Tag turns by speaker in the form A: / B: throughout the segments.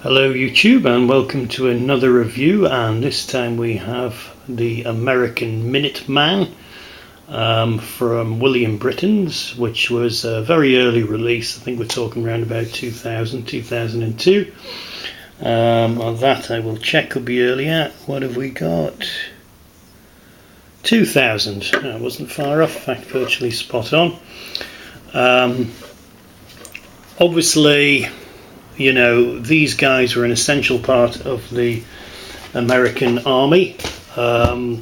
A: Hello YouTube and welcome to another review, and this time we have the American Minuteman from W.Britains, which was a very early release. I think we're talking around about 2002. On that I will check, could be earlier. What have we got? 2000. I wasn't far off, in fact virtually spot on. Obviously, you know, these guys were an essential part of the American army, and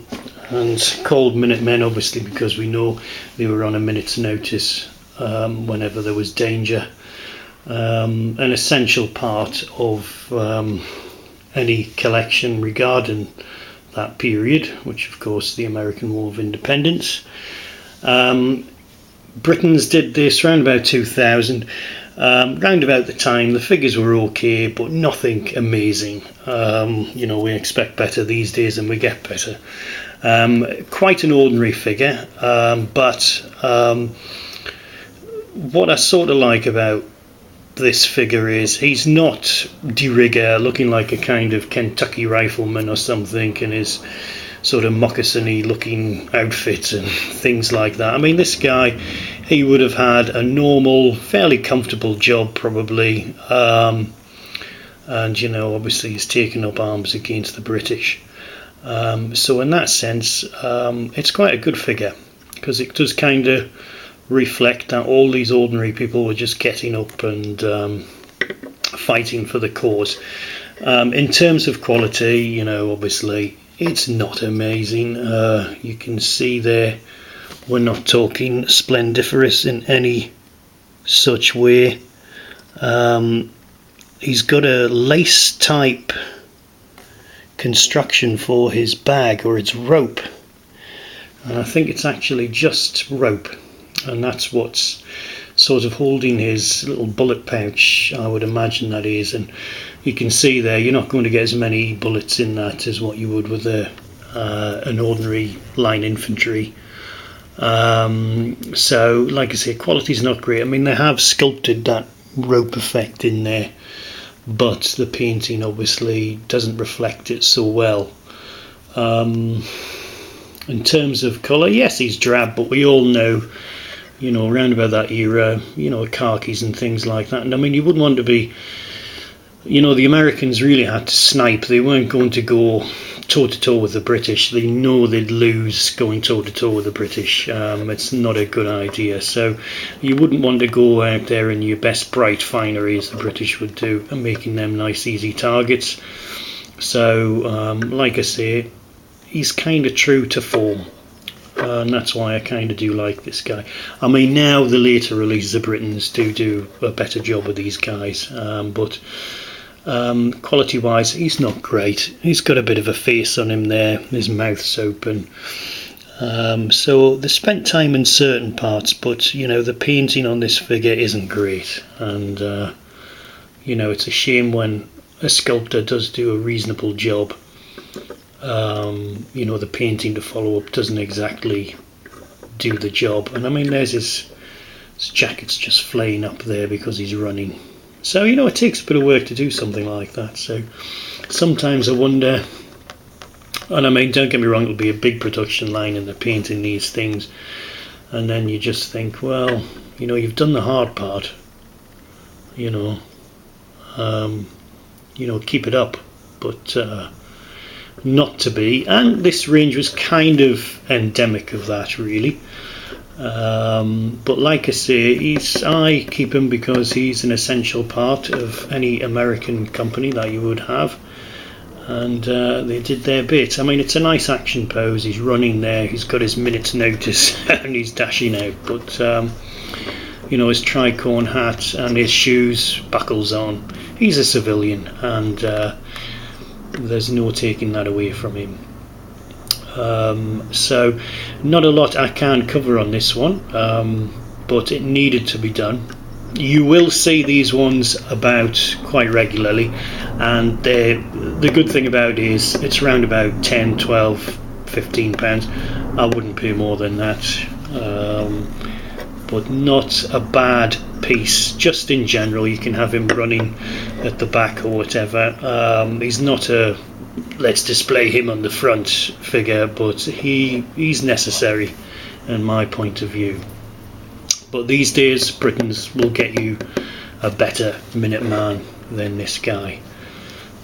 A: called Minutemen obviously because we know they were on a minute's notice whenever there was danger. An essential part of any collection regarding that period, which of course the American War of Independence. Britons did this around about 2000. Round about the time, the figures were okay, but nothing amazing. You know, we expect better these days and we get better. Quite an ordinary figure, but what I sort of like about this figure is he's not de rigueur, looking like a kind of Kentucky rifleman or something in his sort of moccasin-y looking outfit and things like that. I mean, this guy, he would have had a normal, fairly comfortable job probably, and you know, obviously he's taken up arms against the British. So in that sense, it's quite a good figure, because it does kind of reflect that all these ordinary people were just getting up and fighting for the cause. In terms of quality, you know, obviously it's not amazing. You can see there we're not talking splendiferous in any such way. He's got a lace type construction for his bag, or it's rope, and I think it's actually just rope, and that's what's sort of holding his little bullet pouch, I would imagine that is. And you can see there you're not going to get as many bullets in that as what you would with an ordinary line infantry. So like I say, quality's not great. I mean, they have sculpted that rope effect in there, but the painting obviously doesn't reflect it so well. In terms of colour, yes, he's drab, but we all know, you know, around about that era, you know, khakis and things like that. And I mean, you wouldn't want to be, you know, the Americans really had to snipe. They weren't going to go toe-to-toe with the British. They know they'd lose going toe-to-toe with the British. It's not a good idea. So you wouldn't want to go out there in your best bright finery, as the British would do, and making them nice easy targets. So like I say, he's kind of true to form. And that's why I kind of do like this guy. I mean, now the later releases of Britons do a better job with these guys, but quality wise he's not great. He's got a bit of a face on him there, his mouth's open, so they spent time in certain parts, but you know, the painting on this figure isn't great, and you know, it's a shame when a sculptor does do a reasonable job. You know, the painting to follow up doesn't exactly do the job. And I mean, there's his jacket's just flaying up there because he's running. So, you know, it takes a bit of work to do something like that. So sometimes I wonder, and I mean, don't get me wrong, it'll be a big production line and they're painting these things, and then you just think, well, you know, you've done the hard part, you know, keep it up, but not to be. And this range was kind of endemic of that, really. But like I say, I keep him because he's an essential part of any American company that you would have, and they did their bit. I mean, it's a nice action pose. He's running there, he's got his minute's notice and he's dashing out, but you know, his tricorn hat and his shoes buckles on. He's a civilian, and there's no taking that away from him. So not a lot I can cover on this one, but it needed to be done. You will see these ones about quite regularly, and the good thing about it is it's around about 10, 12, 15 pounds. I wouldn't pay more than that, but not a bad piece. Just in general, you can have him running at the back or whatever. He's not a let's display him on the front figure, but he's necessary in my point of view. But these days Britons will get you a better Minuteman than this guy,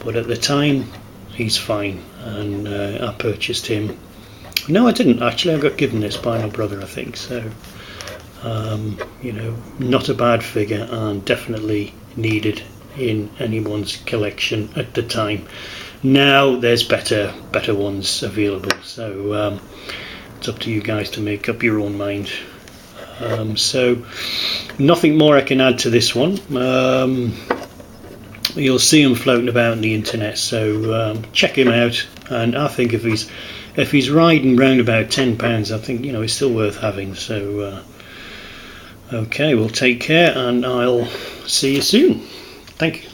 A: but at the time he's fine, and I purchased him. No, I didn't actually. I got given this by my brother, I think. So you know, not a bad figure, and definitely needed in anyone's collection at the time. Now there's better ones available, so it's up to you guys to make up your own mind. So nothing more I can add to this one. You'll see him floating about on the internet, so check him out. And I think if he's riding round about £10, I think, you know, he's still worth having. So okay, well, take care, and I'll see you soon. Thank you.